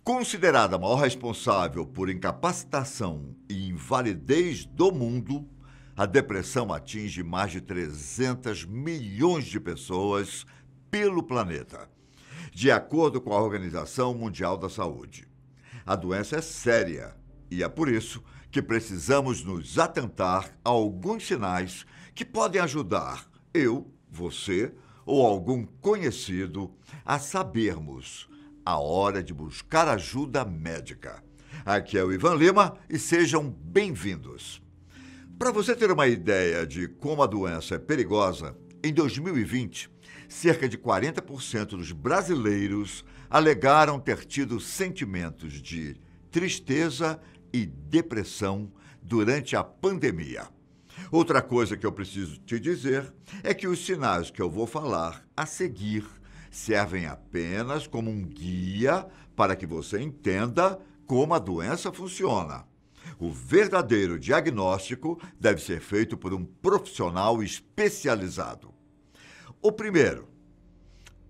Considerada a maior responsável por incapacitação e invalidez do mundo, a depressão atinge mais de 300 milhões de pessoas pelo planeta, de acordo com a Organização Mundial da Saúde. A doença é séria e é por isso que precisamos nos atentar a alguns sinais que podem ajudar eu, você ou algum conhecido a sabermos a hora de buscar ajuda médica. Aqui é o Ivan Lima e sejam bem-vindos. Para você ter uma ideia de como a doença é perigosa, em 2020, cerca de 40% dos brasileiros alegaram ter tido sentimentos de tristeza e depressão durante a pandemia. Outra coisa que eu preciso te dizer é que os sinais que eu vou falar a seguir servem apenas como um guia para que você entenda como a doença funciona. O verdadeiro diagnóstico deve ser feito por um profissional especializado. O primeiro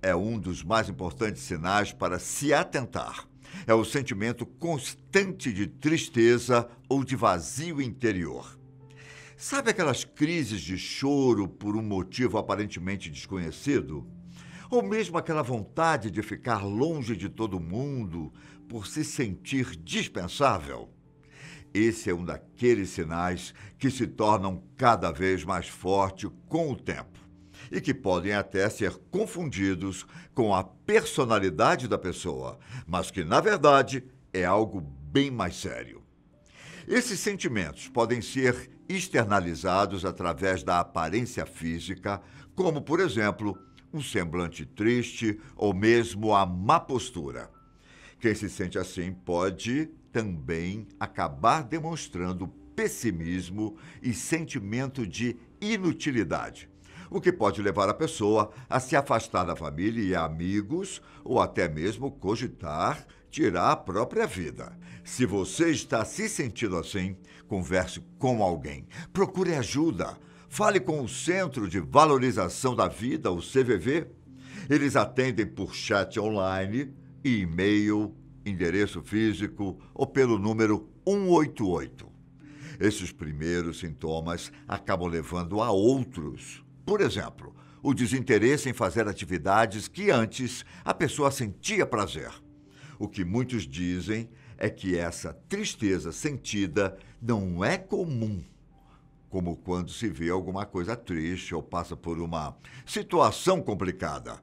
é um dos mais importantes sinais para se atentar. É o sentimento constante de tristeza ou de vazio interior. Sabe aquelas crises de choro por um motivo aparentemente desconhecido? Ou mesmo aquela vontade de ficar longe de todo mundo por se sentir dispensável? Esse é um daqueles sinais que se tornam cada vez mais fortes com o tempo e que podem até ser confundidos com a personalidade da pessoa, mas que, na verdade, é algo bem mais sério. Esses sentimentos podem ser externalizados através da aparência física, como, por exemplo, um semblante triste ou mesmo a má postura. Quem se sente assim pode também acabar demonstrando pessimismo e sentimento de inutilidade, o que pode levar a pessoa a se afastar da família e amigos ou até mesmo cogitar tirar a própria vida. Se você está se sentindo assim, converse com alguém, procure ajuda. Fale com o Centro de Valorização da Vida, o CVV. Eles atendem por chat online, e-mail, endereço físico ou pelo número 188. Esses primeiros sintomas acabam levando a outros. Por exemplo, o desinteresse em fazer atividades que antes a pessoa sentia prazer. O que muitos dizem é que essa tristeza sentida não é comum, como quando se vê alguma coisa triste ou passa por uma situação complicada.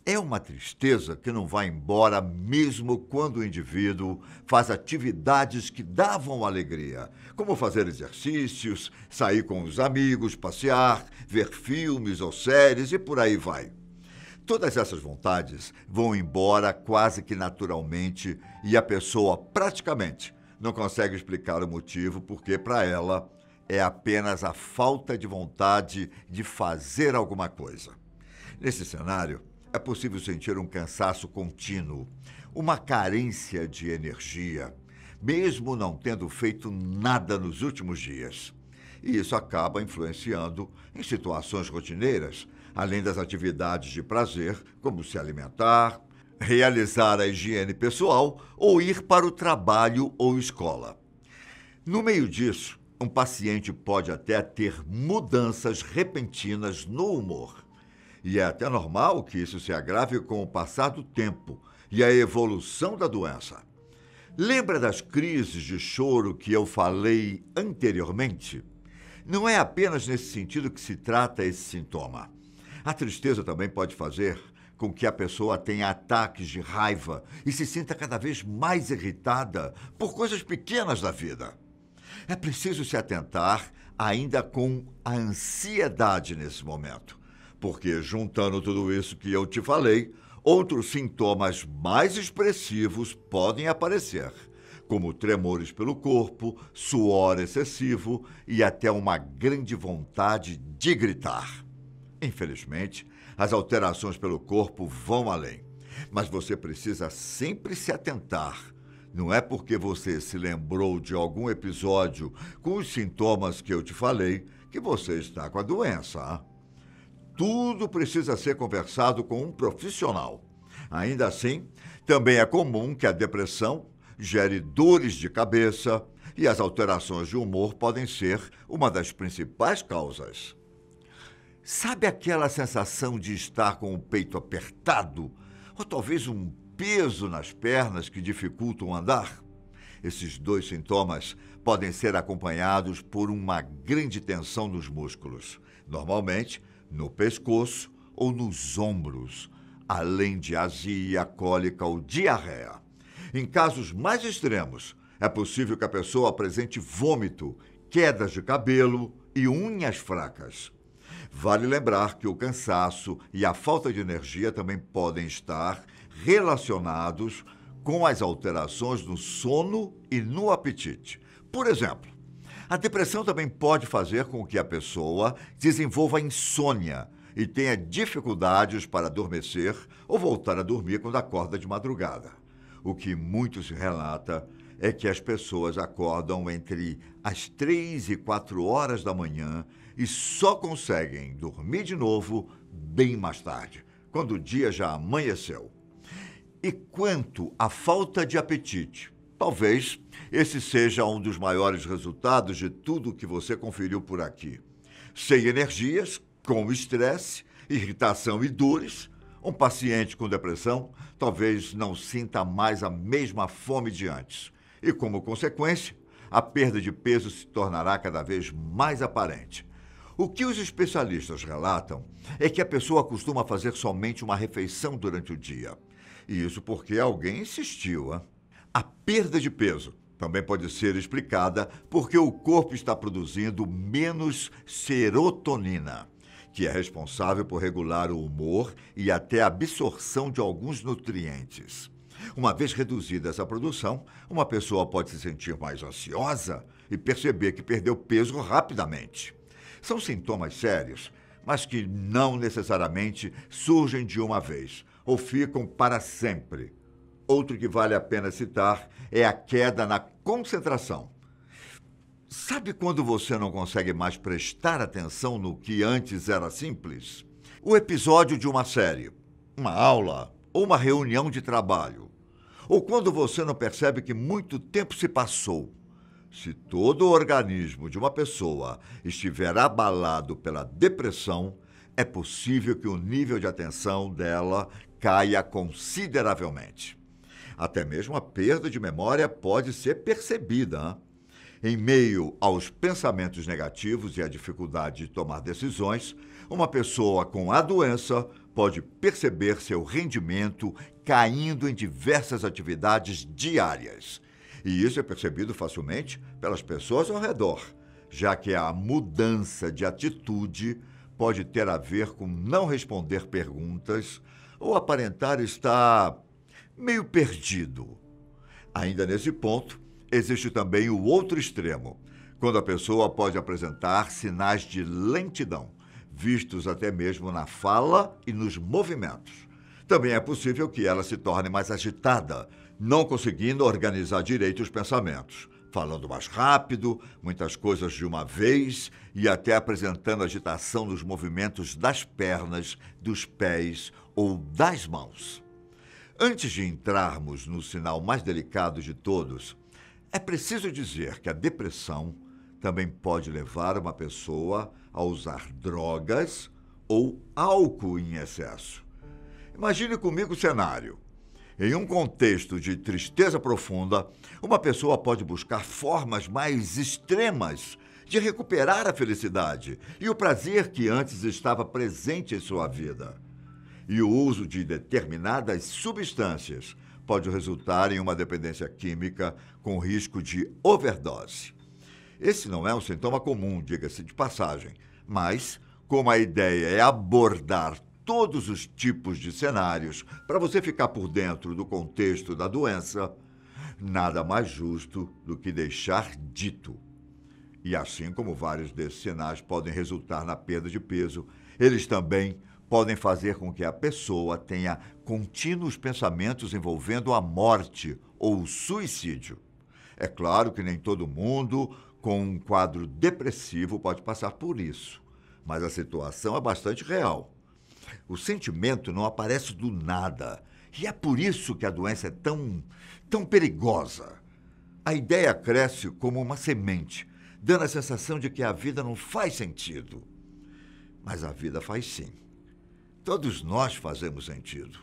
É uma tristeza que não vai embora mesmo quando o indivíduo faz atividades que davam alegria, como fazer exercícios, sair com os amigos, passear, ver filmes ou séries e por aí vai. Todas essas vontades vão embora quase que naturalmente e a pessoa praticamente não consegue explicar o motivo porque, para ela, é apenas a falta de vontade de fazer alguma coisa. Nesse cenário, é possível sentir um cansaço contínuo, uma carência de energia, mesmo não tendo feito nada nos últimos dias. E isso acaba influenciando em situações rotineiras, além das atividades de prazer, como se alimentar, realizar a higiene pessoal ou ir para o trabalho ou escola. No meio disso, um paciente pode até ter mudanças repentinas no humor. E é até normal que isso se agrave com o passar do tempo e a evolução da doença. Lembra das crises de choro que eu falei anteriormente? Não é apenas nesse sentido que se trata esse sintoma. A tristeza também pode fazer com que a pessoa tenha ataques de raiva e se sinta cada vez mais irritada por coisas pequenas da vida. É preciso se atentar ainda com a ansiedade nesse momento, porque, juntando tudo isso que eu te falei, outros sintomas mais expressivos podem aparecer, como tremores pelo corpo, suor excessivo e até uma grande vontade de gritar. Infelizmente, as alterações pelo corpo vão além, mas você precisa sempre se atentar. Não é porque você se lembrou de algum episódio com os sintomas que eu te falei que você está com a doença. Tudo precisa ser conversado com um profissional. Ainda assim, também é comum que a depressão gere dores de cabeça e as alterações de humor podem ser uma das principais causas. Sabe aquela sensação de estar com o peito apertado? Ou talvez um peso nas pernas que dificultam andar? Esses dois sintomas podem ser acompanhados por uma grande tensão nos músculos, normalmente no pescoço ou nos ombros, além de azia, cólica ou diarreia. Em casos mais extremos, é possível que a pessoa apresente vômito, quedas de cabelo e unhas fracas. Vale lembrar que o cansaço e a falta de energia também podem estar relacionados com as alterações no sono e no apetite. Por exemplo, a depressão também pode fazer com que a pessoa desenvolva insônia e tenha dificuldades para adormecer ou voltar a dormir quando acorda de madrugada. O que muito se relata é que as pessoas acordam entre as 3 e 4 horas da manhã e só conseguem dormir de novo bem mais tarde, quando o dia já amanheceu. E quanto à falta de apetite, talvez esse seja um dos maiores resultados de tudo que você conferiu por aqui. Sem energias, com estresse, irritação e dores, um paciente com depressão talvez não sinta mais a mesma fome de antes. E, como consequência, a perda de peso se tornará cada vez mais aparente. O que os especialistas relatam é que a pessoa costuma fazer somente uma refeição durante o dia. E isso porque alguém insistiu, hein? A perda de peso também pode ser explicada porque o corpo está produzindo menos serotonina, que é responsável por regular o humor e até a absorção de alguns nutrientes. Uma vez reduzida essa produção, uma pessoa pode se sentir mais ansiosa e perceber que perdeu peso rapidamente. São sintomas sérios, mas que não necessariamente surgem de uma vez ou ficam para sempre. Outro que vale a pena citar é a queda na concentração. Sabe quando você não consegue mais prestar atenção no que antes era simples? O episódio de uma série, uma aula ou uma reunião de trabalho. Ou quando você não percebe que muito tempo se passou. Se todo o organismo de uma pessoa estiver abalado pela depressão, é possível que o nível de atenção dela caia consideravelmente. Até mesmo a perda de memória pode ser percebida, hein? Em meio aos pensamentos negativos e à dificuldade de tomar decisões, uma pessoa com a doença pode perceber seu rendimento caindo em diversas atividades diárias. E isso é percebido facilmente pelas pessoas ao redor, já que a mudança de atitude pode ter a ver com não responder perguntas ou aparentar estar meio perdido. Ainda nesse ponto, existe também o outro extremo, quando a pessoa pode apresentar sinais de lentidão, vistos até mesmo na fala e nos movimentos. Também é possível que ela se torne mais agitada, não conseguindo organizar direito os pensamentos, falando mais rápido, muitas coisas de uma vez e até apresentando agitação nos movimentos das pernas, dos pés ou das mãos. Antes de entrarmos no sinal mais delicado de todos, é preciso dizer que a depressão também pode levar uma pessoa a usar drogas ou álcool em excesso. Imagine comigo o cenário. Em um contexto de tristeza profunda, uma pessoa pode buscar formas mais extremas de recuperar a felicidade e o prazer que antes estava presente em sua vida. E o uso de determinadas substâncias pode resultar em uma dependência química com risco de overdose. Esse não é um sintoma comum, diga-se de passagem, mas, como a ideia é abordar todos os tipos de cenários para você ficar por dentro do contexto da doença, nada mais justo do que deixar dito. E assim como vários desses sinais podem resultar na perda de peso, eles também podem fazer com que a pessoa tenha contínuos pensamentos envolvendo a morte ou o suicídio. É claro que nem todo mundo com um quadro depressivo pode passar por isso, mas a situação é bastante real. O sentimento não aparece do nada E é por isso que a doença é tão perigosa. A ideia cresce como uma semente, dando a sensação de que a vida não faz sentido. Mas a vida faz sim. Todos nós fazemos sentido.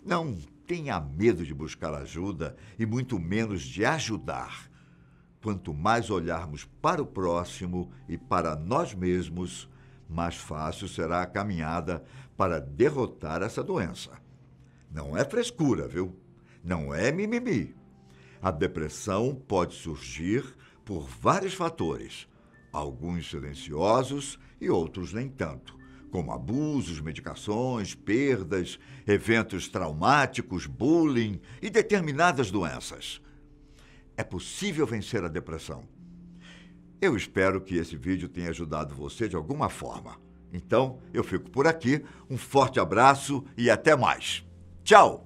Não tenha medo de buscar ajuda e muito menos de ajudar. Quanto mais olharmos para o próximo e para nós mesmos, mais fácil será a caminhada para derrotar essa doença. Não é frescura, viu? Não é mimimi. A depressão pode surgir por vários fatores, alguns silenciosos e outros nem tanto, como abusos, medicações, perdas, eventos traumáticos, bullying e determinadas doenças. É possível vencer a depressão. Eu espero que esse vídeo tenha ajudado você de alguma forma. Então, eu fico por aqui, um forte abraço e até mais. Tchau!